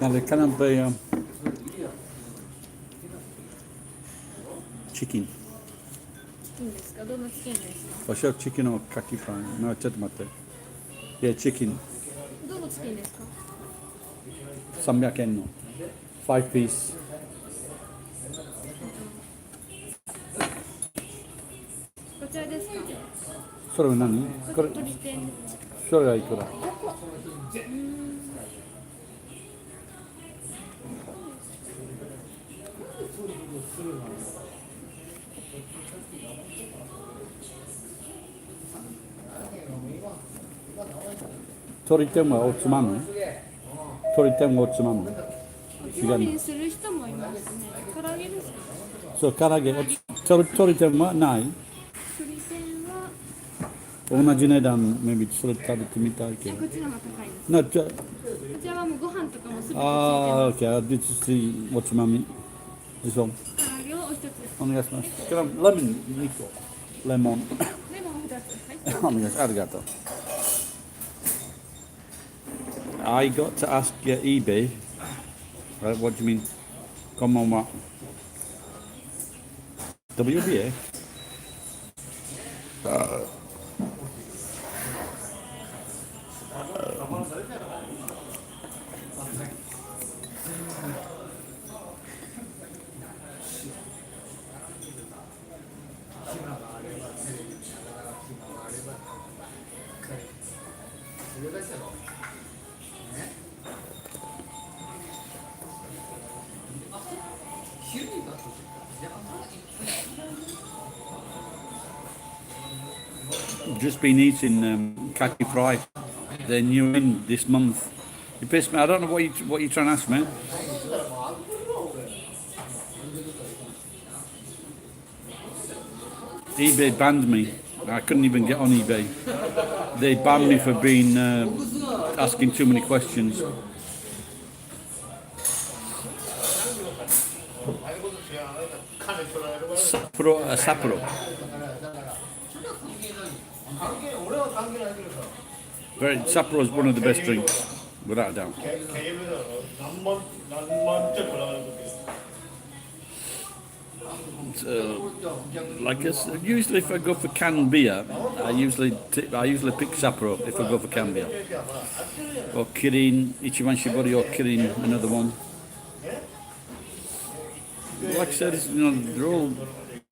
Now they cannot be chicken. いいんですか？どのチキンですか？ For sure, chicken or kaki fry. No, chatmate. Yeah, chicken. どのチキンですか？ 300 yen no. 5 piece. こちらですか？それは何？これ、鶏天。それはいくら？鶏天はおつまみ？鶏天はおつまみ？おつまみにする人もいますね。唐揚げですか？そう、唐揚げ。鶏天はない？鶏天は同じ値段、maybe それ食べてみたいけど。こっちの方が高いです。な、じゃこちらはもうご飯とかもすべてついてあ、ます。OK. This is the おつまみ。This one. 唐揚げをお一つです。お願いします。これレモン2個。レモン。レモン二つ。はい。お願いします。ありがとう。I got to ask your eBay. Right, what do you mean? Come on, what? WBA? Just been eating kaki fry. They're new in this month. You pissed me. I don't know what you're trying to ask me. eBay banned me. I couldn't even get on eBay. They banned me for being asking too many questions. Sapporo. Sapporo is one of the best drinks, without a doubt. Like usually if I go for canned beer, I usually pick Sapporo if I go for canned beer. Or Kirin, Ichiban Shibori or Kirin, another one. Like I said, they're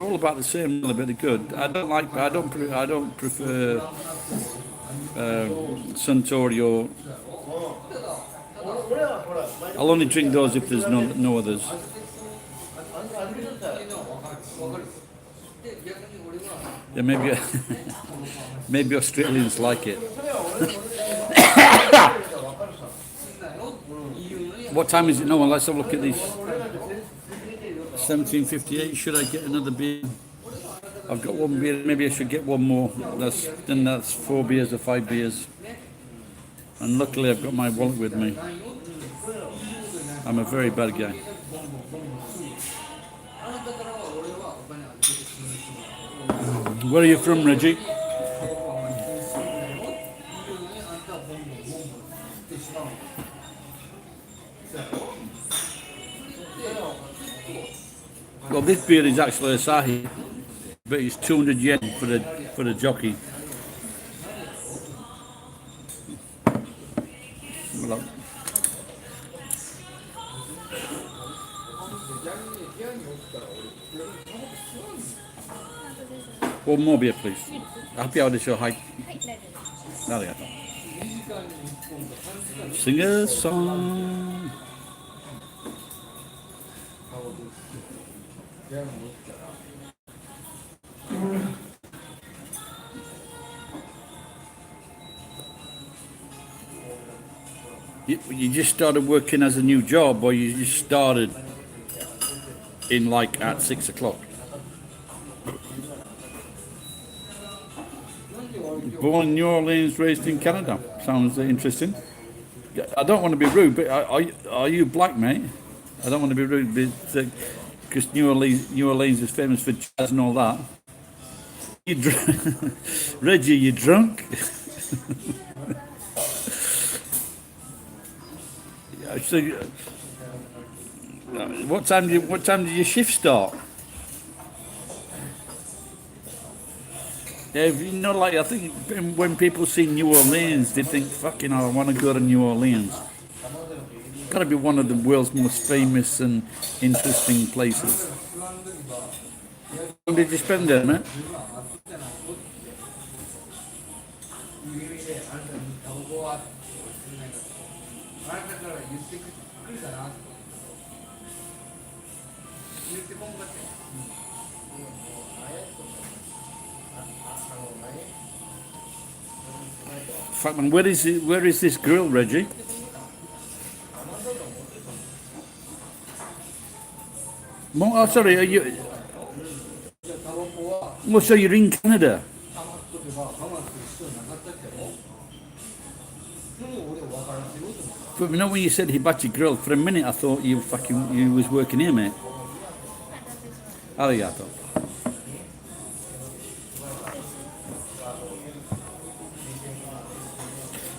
all about the same, really, but they're good. I don't prefer Suntory or. I'll only drink those if there's no others. Yeah, maybe Australians like it. What time is it now? Well, let's have a look at this. 17:58. Should I get another beer? I've got one beer. Maybe I should get one more. That's 4 beers or 5 beers. And luckily, I've got my wallet with me. I'm a very bad guy. Where are you from, Reggie? Well, this beer is actually Asahi, but it's 200 yen for the jockey. Well, one more beer, please. Happy hour show. Hi. Sing a song. You just started working as a new job, or you just started in like at 6 o'clock? Born in New Orleans, raised in Canada. Sounds interesting. I don't want to be rude, but are you black, mate? I don't want to be rude, because New Orleans is famous for jazz and all that. Reggie, you drunk? So, what time did your shift start? Yeah, you know, like I think when people see New Orleans, they think, "Fucking, hell, I want to go to New Orleans." Got to be one of the world's most famous and interesting places. How long did you spend there, mate? Fuck man, where is it? Where is this girl, Reggie? Oh, sorry, are you? Oh, so you're in Canada? But you know when you said Hibachi Grill, for a minute I thought you was working here, mate. Arigato.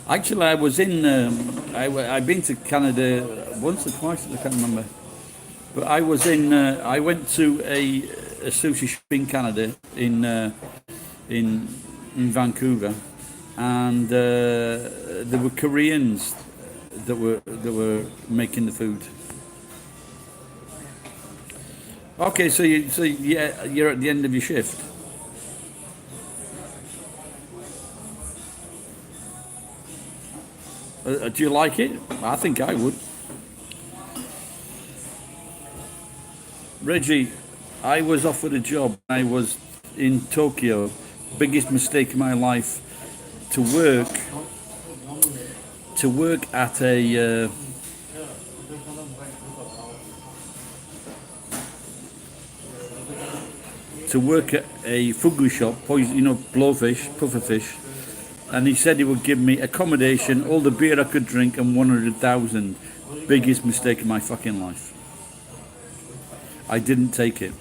Actually, I was in. I've been to Canada once or twice. I can't remember. But I was in. I went to a sushi shop in Canada in Vancouver, and there were Koreans that were making the food. Okay, so you're at the end of your shift. Do you like it? I think I would. Reggie, I was offered a job. I was in Tokyo. Biggest mistake of my life. To work at a fugu shop, blowfish, pufferfish, and he said he would give me accommodation, all the beer I could drink, and 100,000. Biggest mistake of my fucking life. I didn't take it.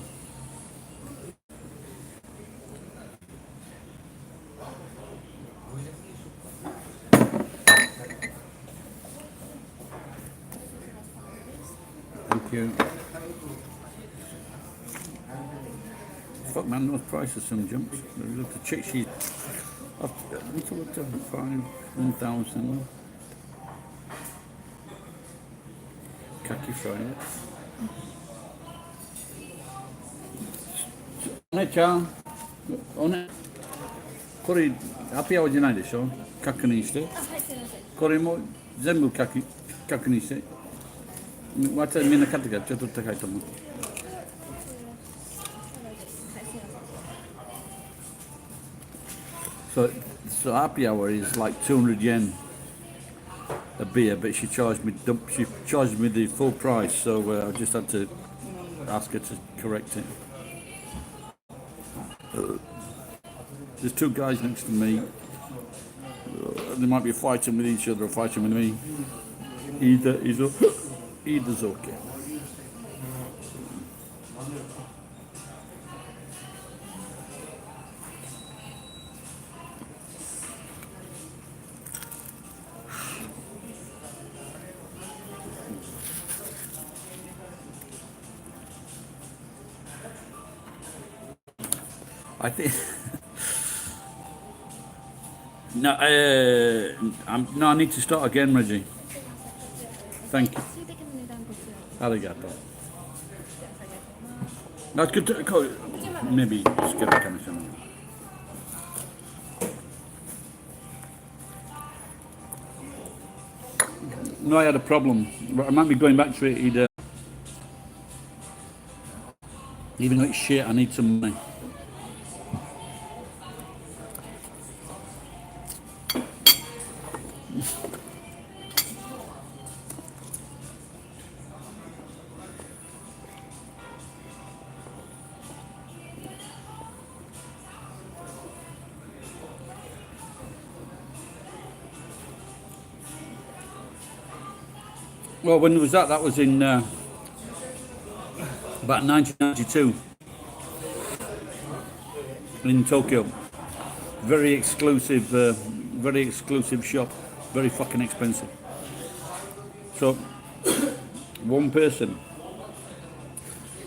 Thank you. Fuck man, those prices some jumps. Look, the chick sheet. What's it 1,000. Kaki fry. お姉ちゃん、これハッピーアワーじゃないでしょ。確認して。これも全部確認して。私みんな買ってからちょっと高いと思う。So happy hour is like 200 yen a beer, but she charged me the full price, so I just had to ask her to correct it. There's two guys next to me. They might be fighting with each other or fighting with me. Either's okay. I think no, I need to start again, Reggie. Thank you. Arigato. That's good to maybe just get the camera. No, I had a problem. I might be going back to it. Even though it's shit, I need some money. Well, when was that? That was in about 1992 in Tokyo. Very exclusive shop. Very fucking expensive. So one person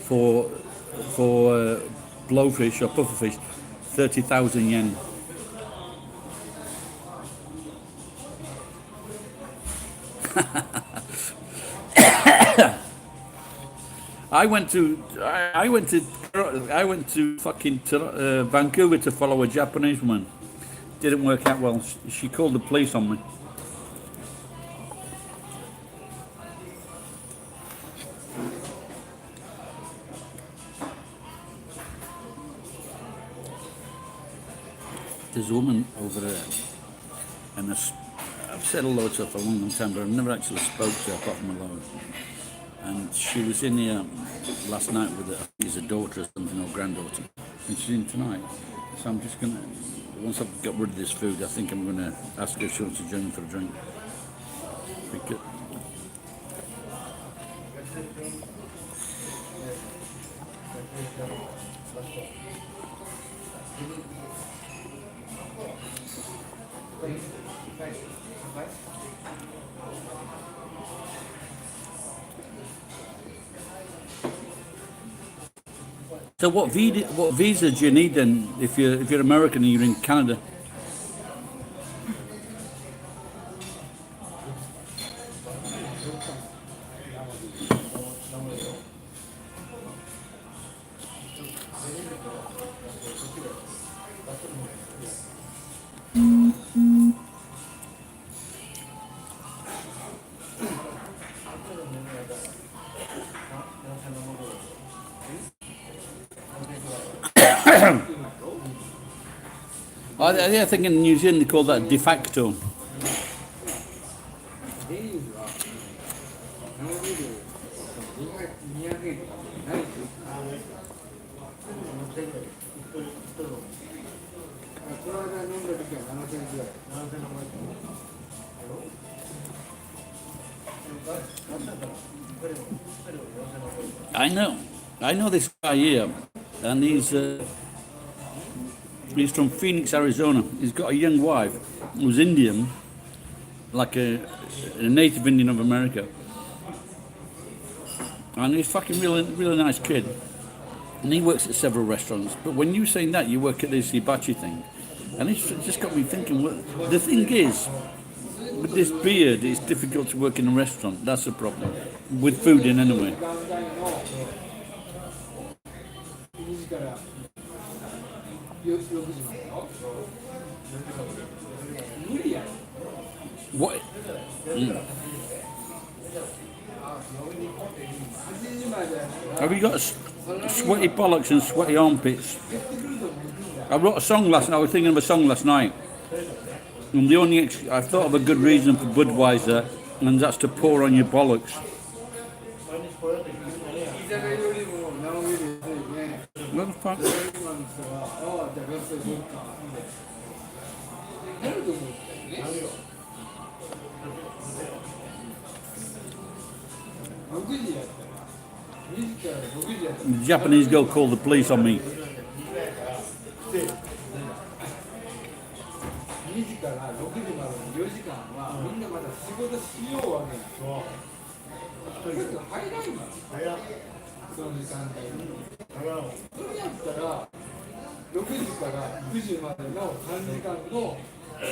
for blowfish or pufferfish, 30,000 yen. I went to fucking Vancouver to follow a Japanese woman. Didn't work out well. She called the police on me. There's a woman over there, and I've said hello to her for a long time, but I've never actually spoke to her apart from hello. And she was in here last night with her daughter or something, or granddaughter, and she's in tonight. So I'm just gonna, once I've got rid of this food, I think I'm gonna ask her if she wants to join for a drink. Because so what visa do you need then if you're American and you're in Canada? I think in New Zealand they call that de facto. I know this guy here, and he's from Phoenix, Arizona. He's got a young wife who's Indian, like a native Indian of America. And he's fucking really nice kid. And he works at several restaurants. But when you're saying that, you work at this hibachi thing. And it's just got me thinking, well, the thing is, with this beard, it's difficult to work in a restaurant. That's the problem. With food in anyway. What? Have you got sweaty bollocks and sweaty armpits? I wrote a song last night. I was thinking of a song last night. And the only I thought of a good reason for Budweiser, and that's to pour on your bollocks. What the fuck? The Japanese girl called the police on me.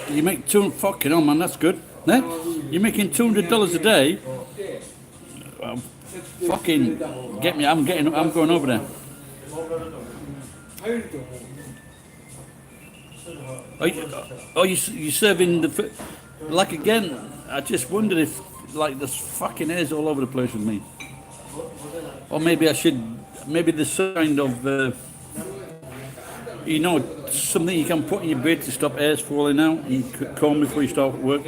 You make fucking hell, man, that's good. Eh? You're making $200 a day. Fucking get me. I'm going over there. Are you serving the food? Like again, I just wondered if like there's fucking hairs all over the place with me. Or maybe I should, maybe there's some kind of, something you can put in your beard to stop hairs falling out and comb before you start work.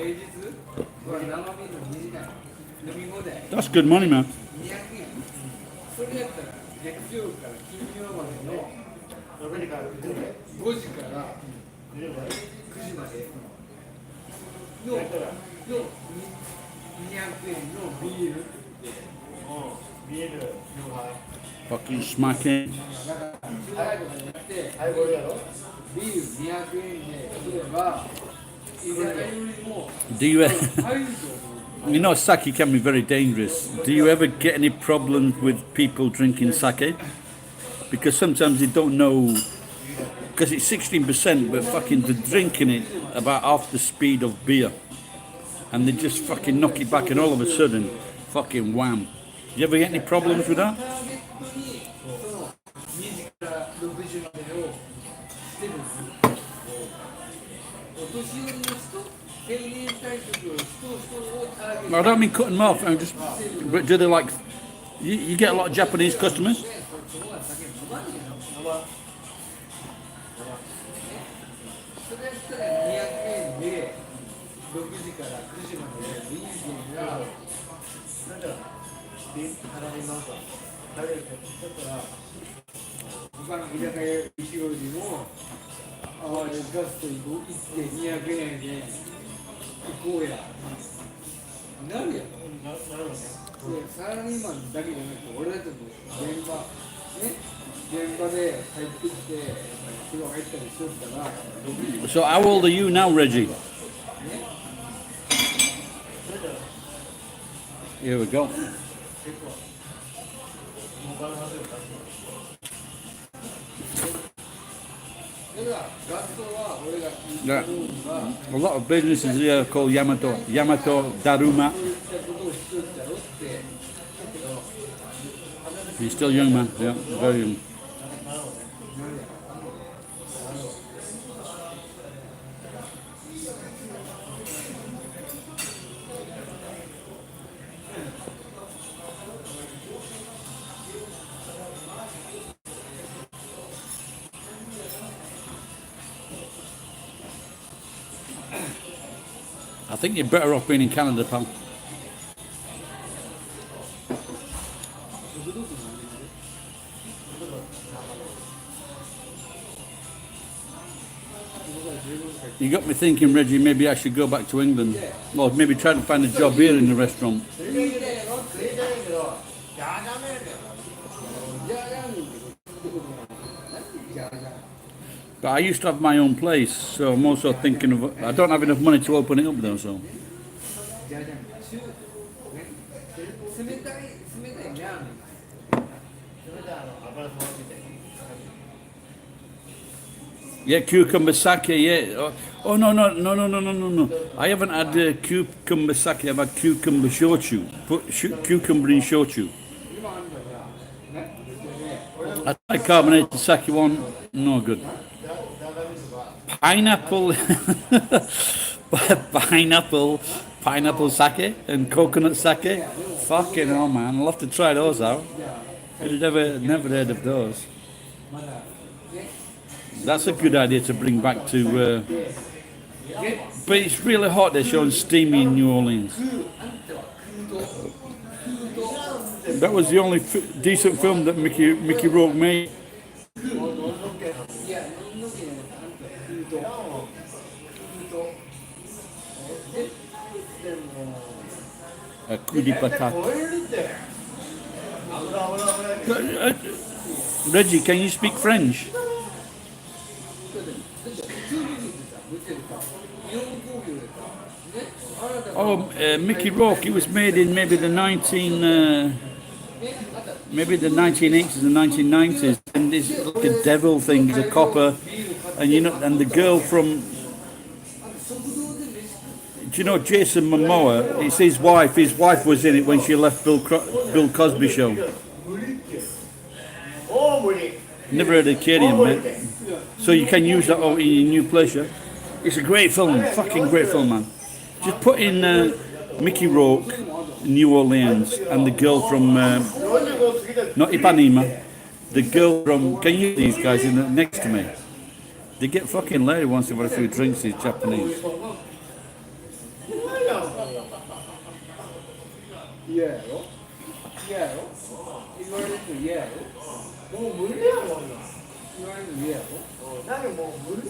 That's good money, man. Fucking smacking. Do you You know, sake can be very dangerous. Do you ever get any problems with people drinking sake? Because sometimes they don't know, because it's 16%, but fucking they're drinking it about half the speed of beer. And they just fucking knock it back and all of a sudden, fucking wham. You ever get any problems with that? 定年退職を人をターゲット I don't mean cutting them off. I'm just, but do they like? You get a lot of Japanese customers. でそこは酒飲まないのそれやったら200円で6時から9時までいい券がなんだ頼みますわ食べるからだから他の居酒屋一郎にもガスト行って200円で行こうやなるやんサラリーマンだけじゃなくて俺たちも現場現場で入ってきて人が入ったりしとったら So how old are you now, Reggie? Here we go. Yeah. A lot of businesses here are called Yamato Daruma. He's still young, man. Yeah, very young. I think you're better off being in Canada, pal. You got me thinking, Reggie, maybe I should go back to England. Or maybe try to find a job here in the restaurant. But I used to have my own place, so I'm also thinking of... I don't have enough money to open it up though, so... Yeah, cucumber sake, yeah. Oh, no. I haven't had cucumber sake, I've had cucumber shochu. Put cucumber in shochu. I tried carbonated sake one, no good. Pineapple, pineapple sake and coconut sake. Fucking hell, man! I'll have to try those out. I've never heard of those. That's a good idea to bring back to. But it's really hot. They're showing steamy in New Orleans. That was the only decent film that Mickey Rourke made. A coup de patate. Reggie, can you speak French? Oh, Mickey Rourke. It was made in maybe the 1980s and 1990s, and it's like a devil thing. It's a copper, and and the girl from. Do you know Jason Momoa? It's his wife. His wife was in it when she left Bill Cosby show. Never heard of Cadian, mate. So you can use that in your new pleasure. It's a great film, fucking great film, man. Just put in Mickey Rourke, New Orleans, and the girl from not Ipanema, the girl from. Can you these guys next to me? They get fucking laid once they've had a few drinks. These Japanese.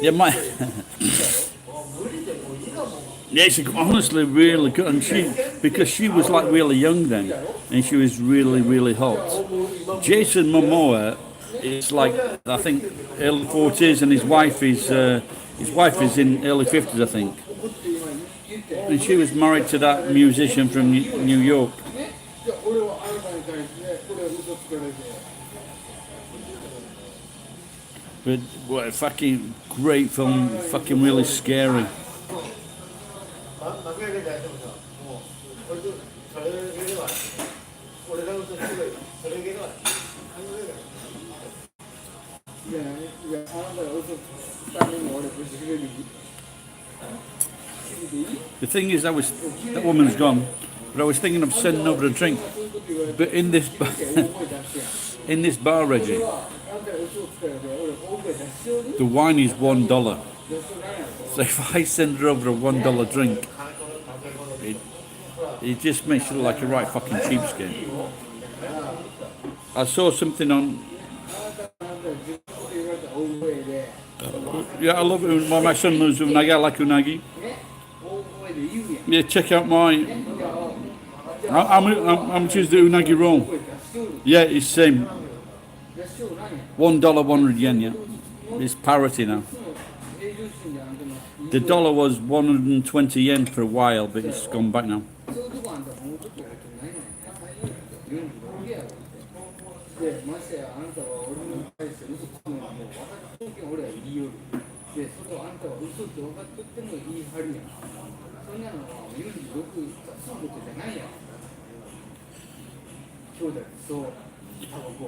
Yeah, my. Yeah, she honestly really good, and because she was like really young then, and she was really hot. Jason Momoa is like I think early 40s, and his wife is in early 50s, I think. And she was married to that musician from New York. ね、じゃあ俺はあなたに対してこれは嘘つかれて But what a fucking great film, fucking really scary. 幕やけ大丈夫だもう俺とそれでは俺が嘘つくそれではいやいやあなたが嘘つくために俺ぶち切れる The thing is, that woman's gone, but I was thinking of sending over a drink. But in this in this bar, Reggie, the wine is $1. So if I send her over a $1 drink, it just makes it look like a right fucking cheapskate. I saw something on. Yeah, I love it. My son loves unagi. I like unagi. Yeah, check out my. How much is the unagi roll? Yeah, it's same. $1, 100 yen. Yeah, it's parity now. The dollar was 120 yen for a while, but it's gone back now. で、ましてやあなたは俺に対して嘘つくのはもう分かってるけど俺は言いよる。で、それをあんたは嘘って分かってっても言い張るやん。そんなのは言うによくすることじゃないやん。兄弟そう。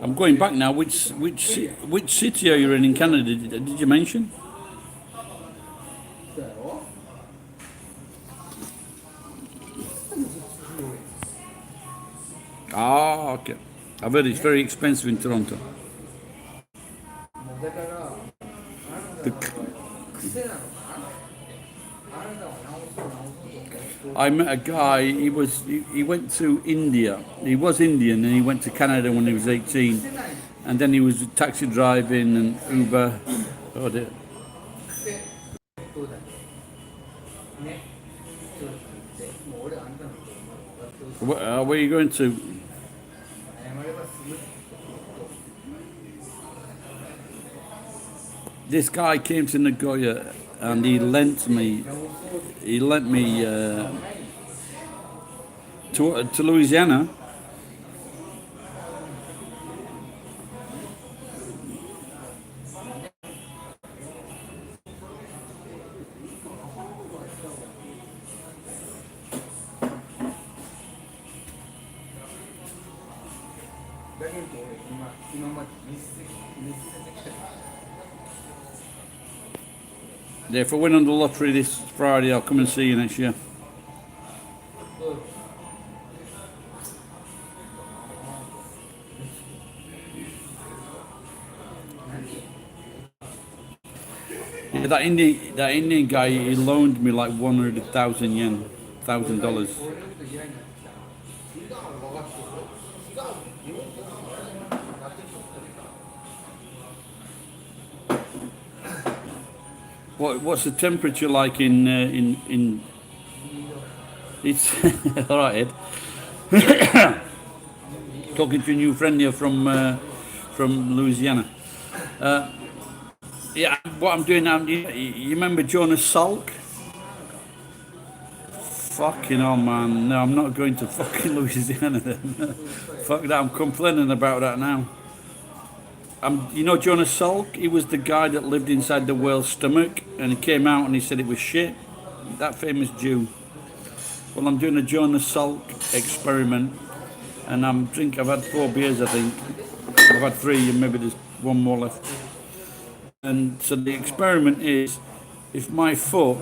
I'm going back now. Which city are you in Canada? Did you mention? そうやろ Ah, okay. I've heard it's very expensive in Toronto. だからあなたは癖なのかなあなたは直そう直そうと I met a guy. He went to India. He was Indian and he went to Canada when he was 18, and then he was taxi driving and Uber. Oh dear. そうだねそうだってもう俺あんたのこと分かってる Where are you going to? 謝ればすぐ This guy came to Nagoya and he lent me to Louisiana. Yeah, if I win on the lottery this Friday, I'll come and see you next year. Yeah, that Indian guy, he loaned me like 100,000 yen, $1,000. What's the temperature like in it's all right, Ed. Talking to a new friend here from Louisiana. Yeah, what I'm doing now, you remember Jonas Salk? Fucking hell, man. No, I'm not going to fucking Louisiana then. Fuck that, I'm complaining about that now. You know Jonas Salk? He was the guy that lived inside the whale's stomach and he came out and he said it was shit. That famous Jew. Well, I'm doing a Jonas Salk experiment and I've had 4 beers, I think. I've had 3 and maybe there's 1 more left. And so the experiment is, if my foot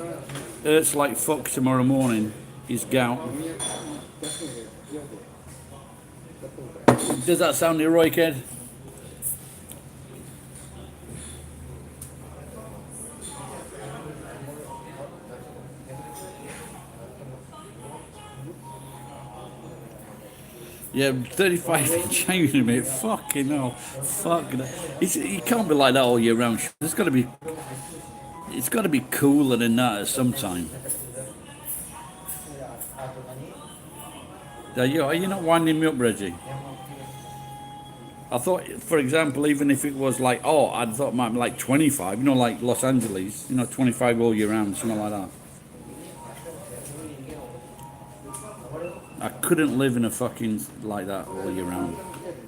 hurts like fuck tomorrow morning, is gout. Does that sound heroic, Ed? Yeah, 35 in January, mate. Fucking hell. Fuck that. It can't be like that all year round. It's got to be cooler than that at some time. Are you not winding me up, Reggie? I thought, for example, even if it was like, I thought it might be like 25, like Los Angeles, 25 all year round, something like that. I couldn't live in a fucking like that all year round.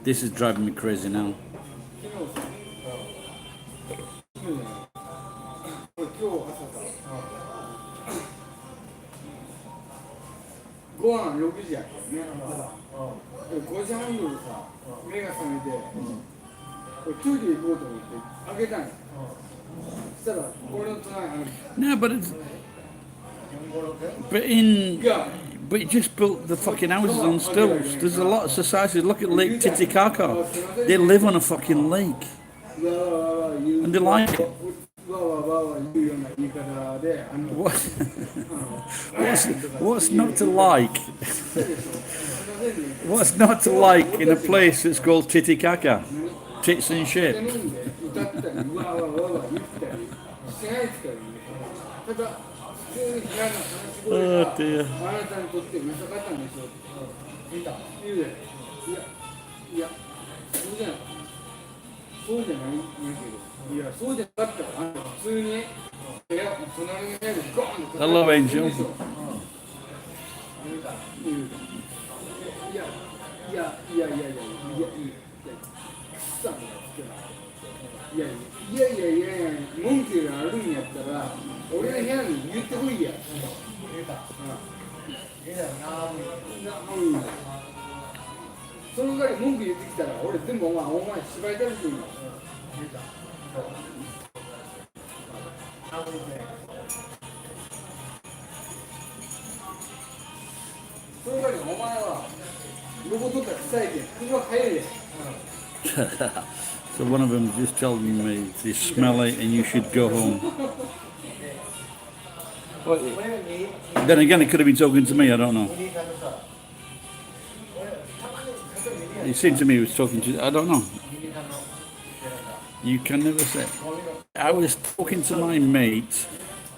This is driving me crazy now. 昨日さ、今日朝さ、ご飯6時やけどね、5時半ごろさ、目が覚めて、これトイレ行こうと思って開けたんや。そしたら、俺の隣、No, but you just built the fucking houses on stilts. There's a lot of societies. Look at Lake Titicaca. They live on a fucking lake, and they like it. わわわわ言うような言い方で、What? What's not to like? What's not to like in a place that's called Titicaca? Tits and shit. 飲んで歌ったり、わわわわ言ったりしてないですからね。ただ、普通に部屋の話し声 Oh が dear. あなたにとってまさかったんでしょうって見た言うで、いや、そうじゃないんやけど、いや、そうじゃなかったら、あんた普通に部屋、隣の部屋でゴーンって Hello, Angel. 言うで、いや、くさんがいや、文句があるんやったら、俺の部屋に言ってこいや。その代わり文句言ってきたら、俺全部お前芝居食べてるんだ。その代わりお前は、ロボ取ったら臭いけん、首は早いで。So one of them just told me it's smelly and you should go home. Then again, it could have been talking to me. I don't know. It seemed to me he was talking to. I don't know. You can never say. I was talking to my mate,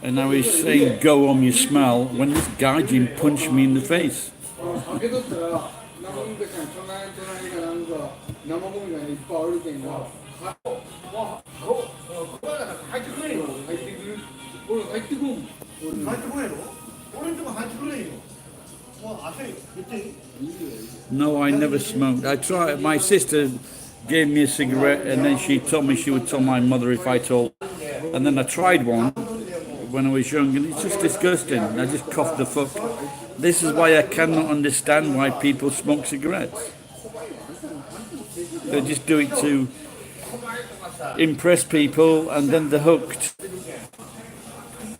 and I was saying, "Go home, you smell." When this gaijin punched me in the face. 開けとったら、なんでか隣がなんか生ゴミがいっぱいあるけんが、入ってくれよ。入ってくる。俺入ってこん。入ってこないの？俺んとこ入ってくれよ。もう汗言っていい？ No, I never smoked. I tried. My sister gave me a cigarette, and then she told me she would tell my mother if I told. And then I tried one when I was young, and it's just disgusting. I just coughed the fuck. This is why I cannot understand why people smoke cigarettes. They just do it to impress people, and then they're hooked.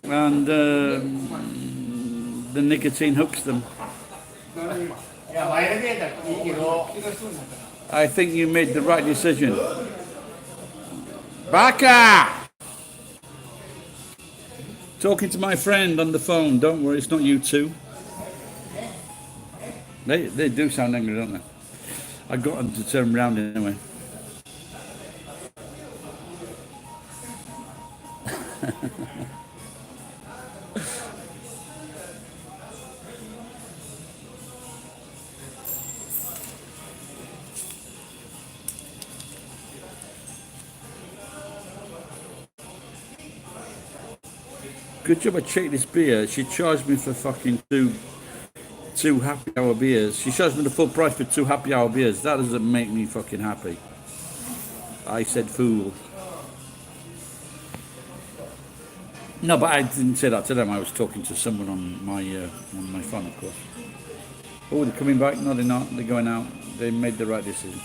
And the nicotine hooks them. いや、前だけやったらいいけど。 I think you made the right decision. Baka! Talking to my friend on the phone. Don't worry, it's not you two. They do sound angry, don't they? I got them to turn around anyway. Good job I checked this beer. She charged me for fucking two happy hour beers. She charged me the full price for 2 happy hour beers. That doesn't make me fucking happy. I said fool. No, but I didn't say that to them. I was talking to someone on my phone, of course. Oh, they're coming back? No, they're not. They're going out. They made the right decision.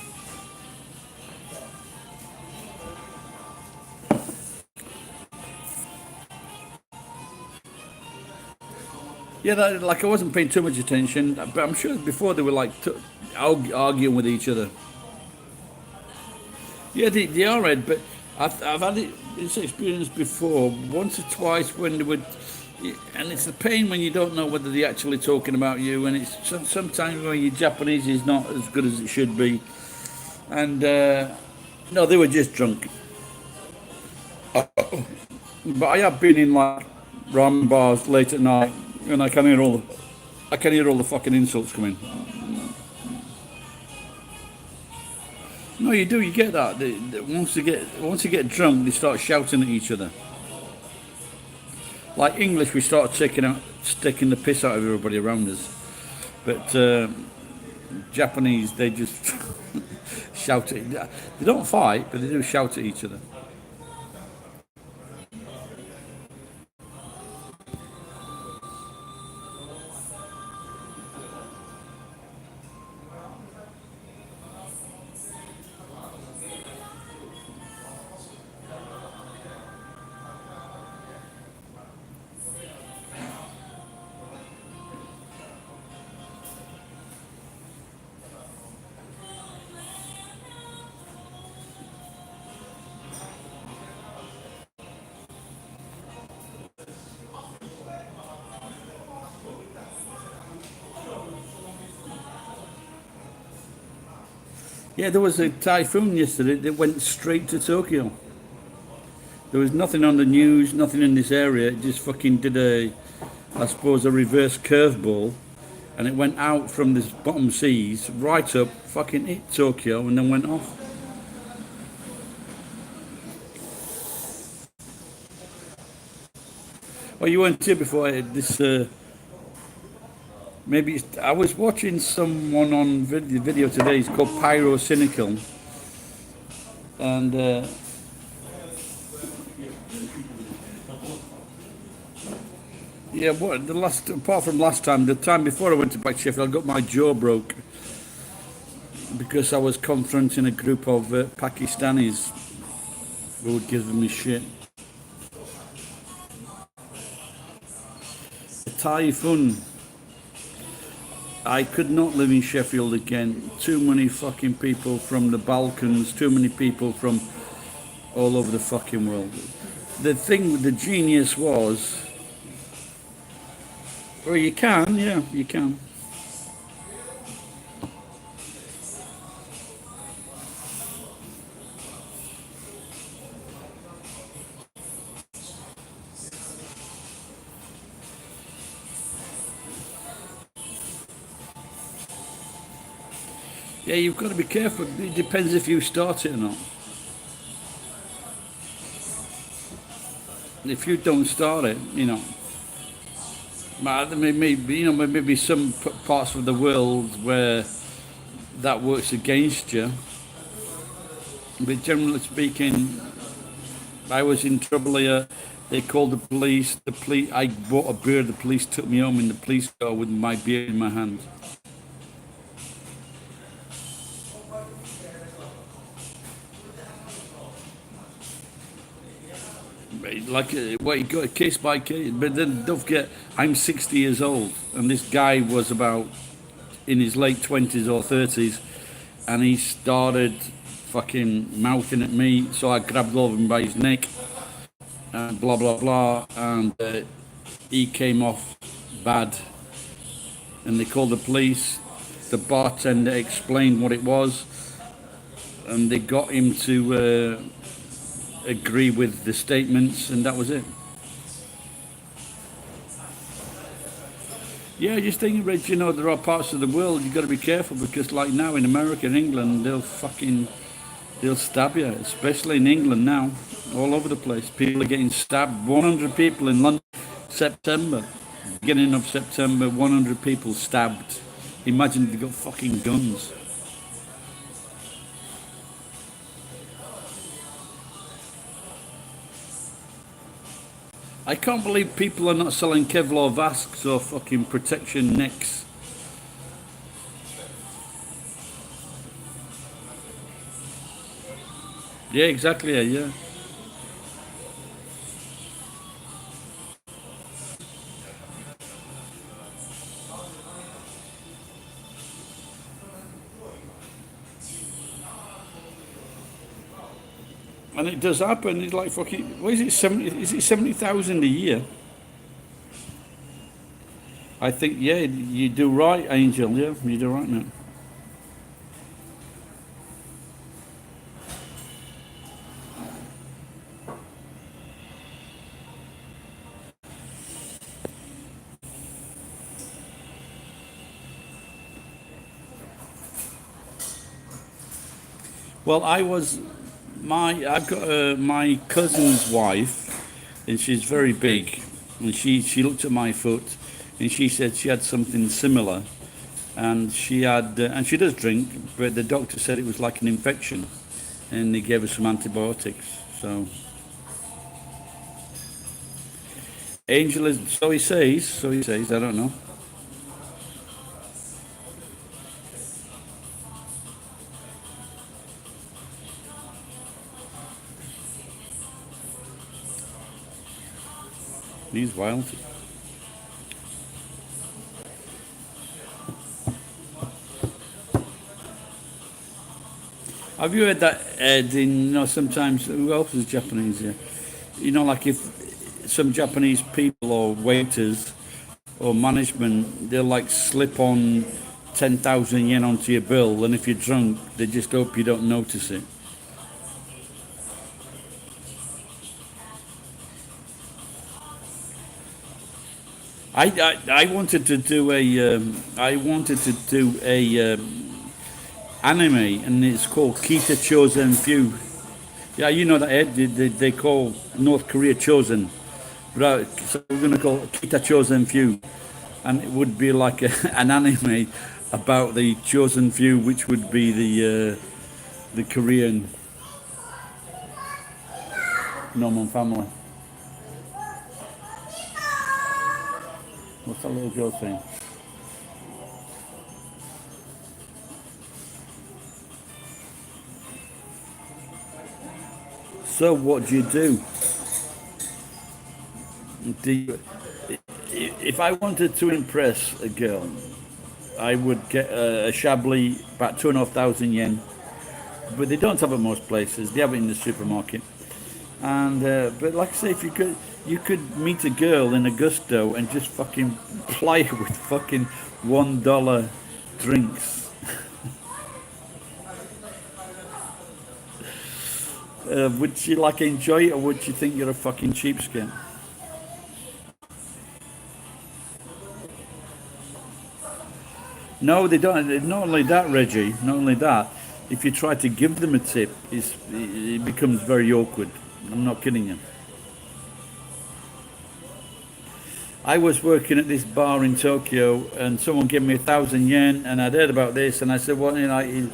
Yeah, like I wasn't paying too much attention, but I'm sure before they were like arguing with each other. Yeah, they are red, but I've had this experience before, once or twice when they would, and it's a pain when you don't know whether they're actually talking about you, and it's sometimes when your Japanese is not as good as it should be, and no, they were just drunk. But I have been in like ramen bars late at night. And I can hear all the fucking insults coming. No, you do. You get that. Once you get drunk, they start shouting at each other. Like English, we start sticking the piss out of everybody around us. But Japanese, they just shout at. They don't fight, but they do shout at each other. Yeah, there was a typhoon yesterday that went straight to Tokyo. There was nothing on the news, nothing in this area. It just fucking did I suppose, a reverse curveball, and it went out from this bottom seas right up, fucking hit Tokyo, and then went off. Well, you weren't here before this. Maybe I was watching someone on video today. It's called Pyro Cynical, and yeah, what the last apart from last time, the time before I went to back to Sheffield, I got my jaw broke because I was confronting a group of Pakistanis who would give me shit. A typhoon. I could not live in Sheffield again. Too many fucking people from the Balkans, too many people from all over the fucking world. The thing, the genius was, well, you can, yeah, you can. Yeah, you've got to be careful. It depends if you start it or not. If you don't start it, you know, maybe some parts of the world where that works against you. But generally speaking, I was in trouble here. They called the police. I bought a beer. The police took me home in the police car with my beer in my hand. Like, well, you got a case by case, but then don't forget, I'm 60 years old, and this guy was about in his late 20s or 30s, and he started fucking mouthing at me, so I grabbed hold of him by his neck, and blah blah blah, and he came off bad, and they called the police. The bartender explained what it was, and they got him to agree with the statements, and that was it. Yeah, just think, Rich, there are parts of the world you've got to be careful, because like now in America and England, they'll stab you, especially in England now, all over the place. People are getting stabbed. 100 people in London, September, beginning of September, 100 people stabbed. Imagine they've got fucking guns. I can't believe people are not selling Kevlar masks or fucking protection necks. Yeah, exactly, yeah. And it does happen. It's like fucking. What is it? 70? Is it 70,000 a year? I think. Yeah, you do right, Angel. Yeah, you do right now. Well, I've got my cousin's wife, and she's very big, and she looked at my foot, and she said she had something similar and she had, and she does drink, but the doctor said it was like an infection, and they gave her some antibiotics. So, Angel is, so he says, I don't know. He's wild. Have you heard that, Ed, sometimes, who else is Japanese here? Like if some Japanese people or waiters or management, they'll like slip on 10,000 yen onto your bill, and if you're drunk, they just hope you don't notice it. I wanted to do a anime, and it's called Kita Chosen Few. Yeah, you know that, Ed. They call North Korea Chosen, right? So we're going to call it Kita Chosen Few, and it would be like an anime about the chosen few, which would be the Korean normal family. What's that little girl saying? So what do you do? If I wanted to impress a girl, I would get a Chablis, about 2,500 yen. But they don't have it most places. They have it in the supermarket. And but like I say, if you could meet a girl in Augusto and just fucking ply her with fucking $1 drinks. Would she like enjoy it, or would she think you're a fucking cheapskate? No, they don't. Not only that, Reggie. Not only that. If you try to give them a tip, it becomes very awkward. I'm not kidding you. I was working at this bar in Tokyo, and someone gave me 1,000 yen, and I'd heard about this, and I said, "Well, it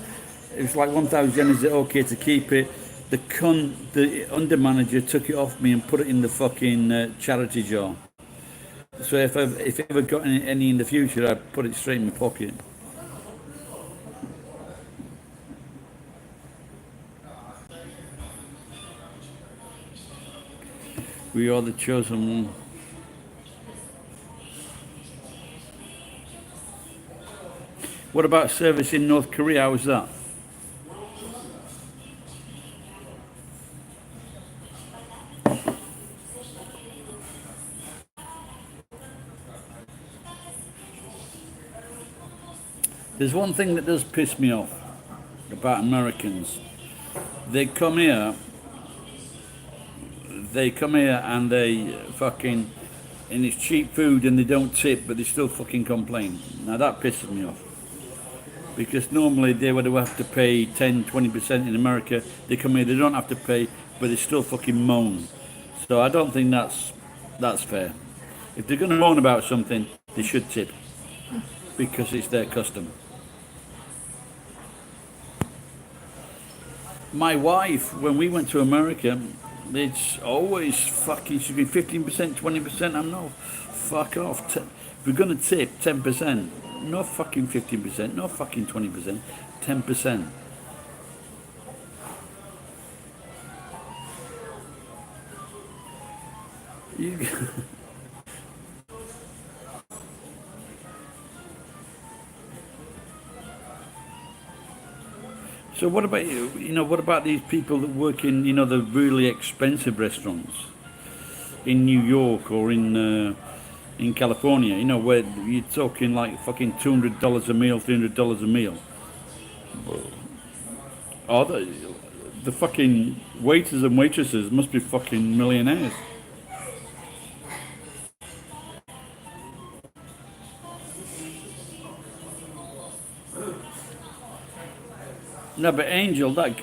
was like 1,000 yen. Is it okay to keep it?" The under manager took it off me and put it in the fucking charity jar. So if I ever got any in the future, I'd put it straight in my pocket. We are the chosen one. What about service in North Korea? How was that? There's one thing that does piss me off about Americans. They come here and they fucking, and it's cheap food and they don't tip, but they still fucking complain. Now that pisses me off. Because normally they would have to pay 10-20% in America. They come here, they don't have to pay, but they still fucking moan. So I don't think that's fair. If they're going to moan about something, they should tip, because it's their custom. My wife, when we went to America, it's always fucking should be 15%, 20%. I'm no, fuck off. If we're gonna tip 10%, no fucking 15%, no fucking 20%, 10%. You. So what about you? What about these people that work in, the really expensive restaurants in New York or in California? Where you're talking like fucking $200 a meal, $300 a meal. Oh, the fucking waiters and waitresses must be fucking millionaires. No, but Angel, that